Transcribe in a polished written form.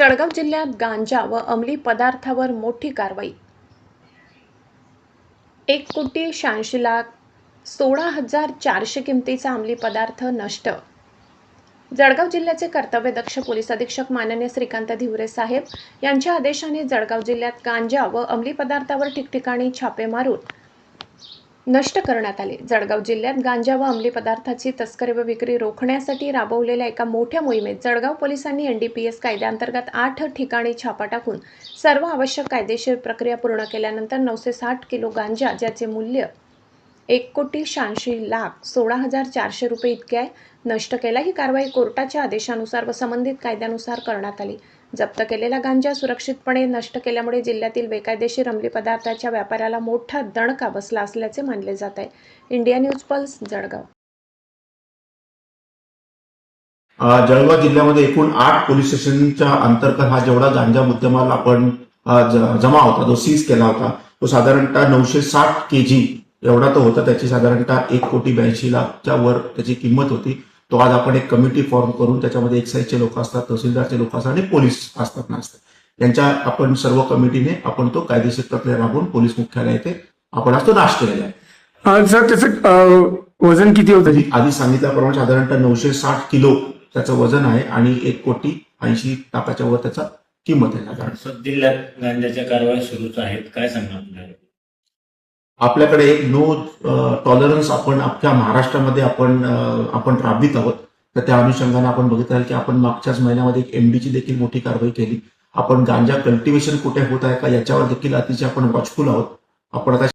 जळगाव जिल्ह्यात गांजा व अंमली पदार्थावर मोठी कारवाई। 1,86,16,400 किमतीचा अंमली पदार्थ नष्ट। जळगाव जिल्ह्याचे कर्तव्यदक्ष पोलीस अधीक्षक माननीय श्रीकांत धिवरे साहेब यांच्या आदेशाने जळगाव जिल्ह्यात गांजा व अंमली पदार्थावर ठिकठिकाणी छापे मारून नष्ट करण्यात आले। जळगाव जिल्ह्यात गांजा व अंमली पदार्थाची तस्करी व विक्री रोखण्यासाठी राबवलेल्या एका मोठ्या मोहिमेत जळगाव पोलिसांनी NDPS कायद्याअंतर्गत 8 ठिकाणी छापा टाकून सर्व आवश्यक कायदेशीर प्रक्रिया पूर्ण केल्यानंतर 960 किलो गांजा ज्याचे मूल्य 1,86,16,400 रुपये इतके आहे नष्ट केला। ही कारवाई कोर्टाच्या आदेशानुसार व संबंधित कायद्यानुसार करण्यात आली। जप्त केलेला गांजा सुरक्षितपणे नष्ट केल्यामुळे जिल्ह्यातील बेकायदेशीर अंमली पदार्थाच्या व्यापाराला मोठा दणका बसला असल्याचे मानले जात आहे। India news pulse Jalgaon. Jalgaon जिल्ह्यामध्ये एकूण 8 पोलीस स्टेशनच्या अंतर्गत हा जेवढा गांजा मुद्देमाल आपण जमा होता जो सीज केला होता तो साधारणतः 960 kg एवढा तो होता। त्याची साधारणतः 1,82,00,000च्या वर त्याची किंमत होती। तो आज आपण एक कमिटी फॉर्म करून त्याच्यामध्ये एक्साईजचे लोक असतात, तहसीलदारचे लोक असतात आणि पोलीस असतात यांच्या आपण सर्व कमिटीने आपण तो कायदेशीर प्रक्रिया राबवून पोलीस मुख्यालय येथे आपण आज तो नाश केलेला आहे। सर त्याचं वजन किती होतं? आधी सांगितल्याप्रमाणे साधारणतः 960 किलो त्याचं वजन आहे आणि 1,80,00,000 वर त्याचा किंमत आहे साधारण। जिल्ह्यात गांजाच्या कारवाई सुरूच आहेत, काय सांगणार? आपल्याकडे एक नो टॉलरन्स आपण अख्ख्या महाराष्ट्रामध्ये आपण राबवित आहोत। तर त्या अनुषंगाने आपण बघितलं की आपण मागच्याच महिन्यामध्ये एक MDची देखील मोठी कारवाई केली। आपण गांजा कल्टिव्हेशन कुठे होत आहे का याच्यावर देखील अतिशय आपण वॉचफुल आहोत। आपण आता